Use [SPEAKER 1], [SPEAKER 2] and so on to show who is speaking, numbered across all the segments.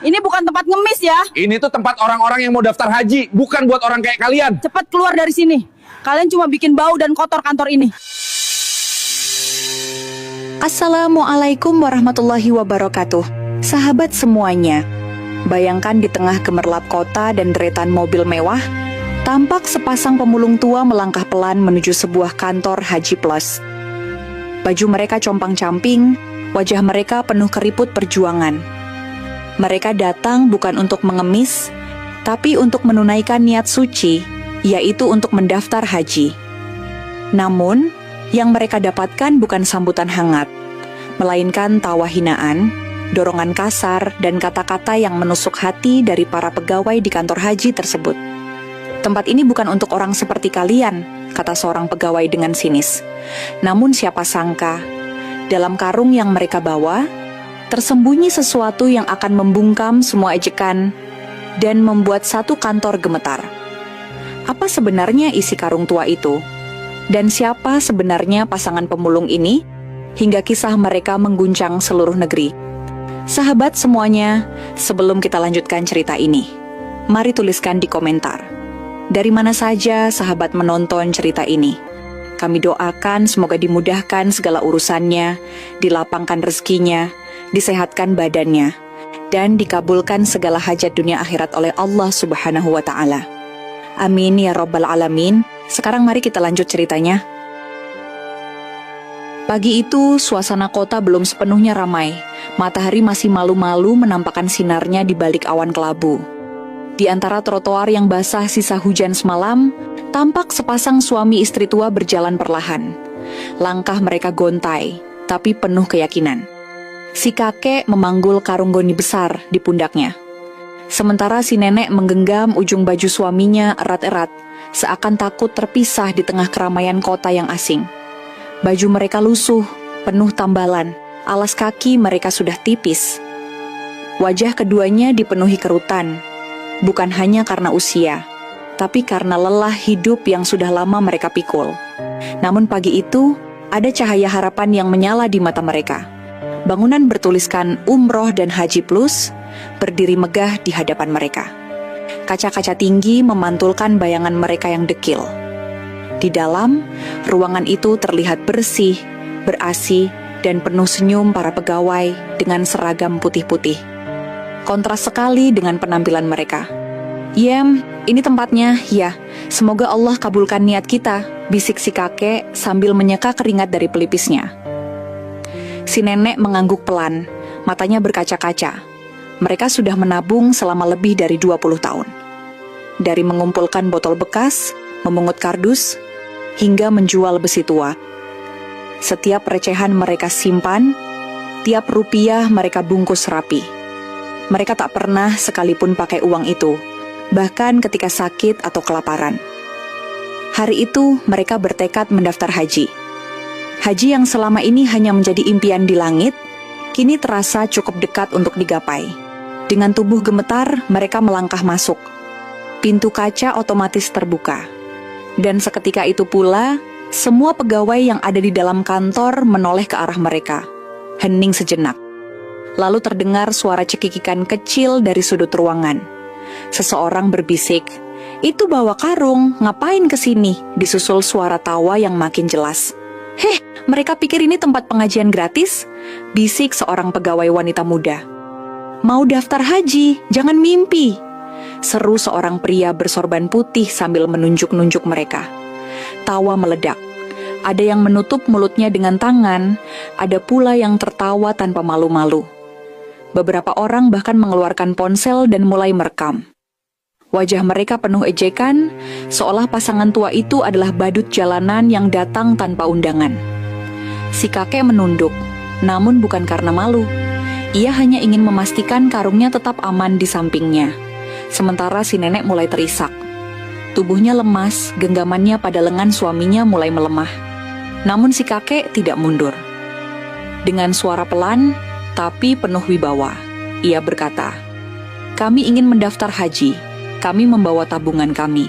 [SPEAKER 1] Ini bukan tempat ngemis ya.
[SPEAKER 2] Ini tuh tempat orang-orang yang mau daftar haji, bukan buat orang kayak kalian.
[SPEAKER 1] Cepat keluar dari sini. Kalian cuma bikin bau dan kotor kantor ini.
[SPEAKER 3] Assalamualaikum warahmatullahi wabarakatuh. Sahabat semuanya, bayangkan di tengah gemerlap kota dan deretan mobil mewah, tampak sepasang pemulung tua melangkah pelan menuju sebuah kantor Haji Plus. Baju mereka compang-camping, wajah mereka penuh keriput perjuangan. Mereka datang bukan untuk mengemis, tapi untuk menunaikan niat suci, yaitu untuk mendaftar haji. Namun, yang mereka dapatkan bukan sambutan hangat, melainkan tawa hinaan, dorongan kasar, dan kata-kata yang menusuk hati dari para pegawai di kantor haji tersebut. Tempat ini bukan untuk orang seperti kalian, kata seorang pegawai dengan sinis. Namun siapa sangka, dalam karung yang mereka bawa, tersembunyi sesuatu yang akan membungkam semua ejekan dan membuat satu kantor gemetar. Apa sebenarnya isi karung tua itu? Dan siapa sebenarnya pasangan pemulung ini? Hingga kisah mereka mengguncang seluruh negeri. Sahabat semuanya, sebelum kita lanjutkan cerita ini, mari tuliskan di komentar. Dari mana saja sahabat menonton cerita ini? Kami doakan semoga dimudahkan segala urusannya, dilapangkan rezekinya, disehatkan badannya, dan dikabulkan segala hajat dunia akhirat oleh Allah Subhanahu wa Ta'ala. Amin ya Rabbal Alamin. Sekarang mari kita lanjut ceritanya. Pagi itu, suasana kota belum sepenuhnya ramai. Matahari masih malu-malu menampakkan sinarnya di balik awan kelabu. Di antara trotoar yang basah sisa hujan semalam, tampak sepasang suami istri tua berjalan perlahan. Langkah mereka gontai, tapi penuh keyakinan. Si kakek memanggul karung goni besar di pundaknya. Sementara si nenek menggenggam ujung baju suaminya erat-erat, seakan takut terpisah di tengah keramaian kota yang asing. Baju mereka lusuh, penuh tambalan, alas kaki mereka sudah tipis. Wajah keduanya dipenuhi kerutan, bukan hanya karena usia, tapi karena lelah hidup yang sudah lama mereka pikul. Namun pagi itu, ada cahaya harapan yang menyala di mata mereka. Bangunan bertuliskan Umroh dan Haji Plus berdiri megah di hadapan mereka. Kaca-kaca tinggi memantulkan bayangan mereka yang dekil. Di dalam, ruangan itu terlihat bersih, ber-AC, dan penuh senyum para pegawai dengan seragam putih-putih. Kontras sekali dengan penampilan mereka. "Yem, ini tempatnya, ya. Semoga Allah kabulkan niat kita," bisik si kakek sambil menyeka keringat dari pelipisnya. Si nenek mengangguk pelan, matanya berkaca-kaca. Mereka sudah menabung selama lebih dari 20 tahun. Dari mengumpulkan botol bekas, memungut kardus, hingga menjual besi tua. Setiap recehan mereka simpan, tiap rupiah mereka bungkus rapi. Mereka tak pernah sekalipun pakai uang itu, bahkan ketika sakit atau kelaparan. Hari itu mereka bertekad mendaftar haji. Haji yang selama ini hanya menjadi impian di langit, kini terasa cukup dekat untuk digapai. Dengan tubuh gemetar, mereka melangkah masuk. Pintu kaca otomatis terbuka. Dan seketika itu pula, semua pegawai yang ada di dalam kantor menoleh ke arah mereka. Hening sejenak. Lalu terdengar suara cekikikan kecil dari sudut ruangan. Seseorang berbisik, "Itu bawa karung, ngapain kesini?" Disusul suara tawa yang makin jelas. "Heh, mereka pikir ini tempat pengajian gratis?" bisik seorang pegawai wanita muda. "Mau daftar haji, jangan mimpi," seru seorang pria bersorban putih sambil menunjuk-nunjuk mereka. Tawa meledak. Ada yang menutup mulutnya dengan tangan, ada pula yang tertawa tanpa malu-malu. Beberapa orang bahkan mengeluarkan ponsel dan mulai merekam. Wajah mereka penuh ejekan, seolah pasangan tua itu adalah badut jalanan yang datang tanpa undangan. Si kakek menunduk, namun bukan karena malu. Ia hanya ingin memastikan karungnya tetap aman di sampingnya. Sementara si nenek mulai terisak. Tubuhnya lemas, genggamannya pada lengan suaminya mulai melemah. Namun si kakek tidak mundur. Dengan suara pelan, tapi penuh wibawa, ia berkata, "Kami ingin mendaftar haji. Kami membawa tabungan kami.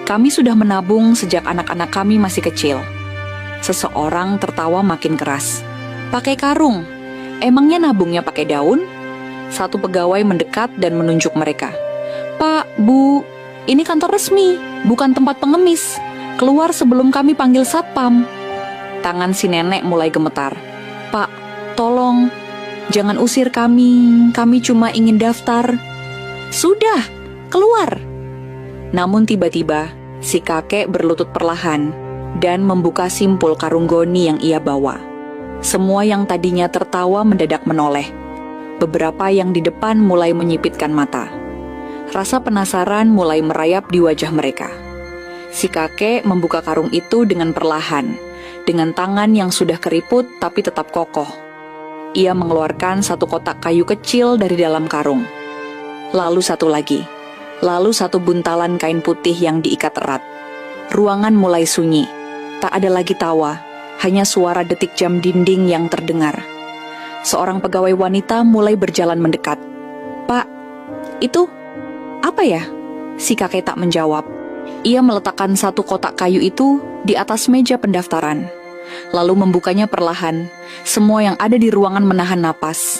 [SPEAKER 3] Kami sudah menabung sejak anak-anak kami masih kecil." Seseorang tertawa makin keras. "Pakai karung? Emangnya nabungnya pakai daun?" Satu pegawai mendekat dan menunjuk mereka. "Pak, Bu, ini kantor resmi, bukan tempat pengemis. Keluar sebelum kami panggil satpam." Tangan si nenek mulai gemetar. "Pak, tolong, jangan usir kami cuma ingin daftar." "Sudah, keluar." Namun tiba-tiba, si kakek berlutut perlahan dan membuka simpul karung goni yang ia bawa. Semua yang tadinya tertawa mendadak menoleh. Beberapa yang di depan mulai menyipitkan mata. Rasa penasaran mulai merayap di wajah mereka. Si kakek membuka karung itu dengan perlahan, dengan tangan yang sudah keriput tapi tetap kokoh. Ia mengeluarkan satu kotak kayu kecil dari dalam karung. Lalu satu lagi. Lalu satu buntalan kain putih yang diikat erat. Ruangan mulai sunyi. Tak ada lagi tawa, hanya suara detik jam dinding yang terdengar. Seorang pegawai wanita mulai berjalan mendekat. "Pak, itu apa ya?" Si kakek tak menjawab. Ia meletakkan satu kotak kayu itu di atas meja pendaftaran, lalu membukanya perlahan. Semua yang ada di ruangan menahan napas.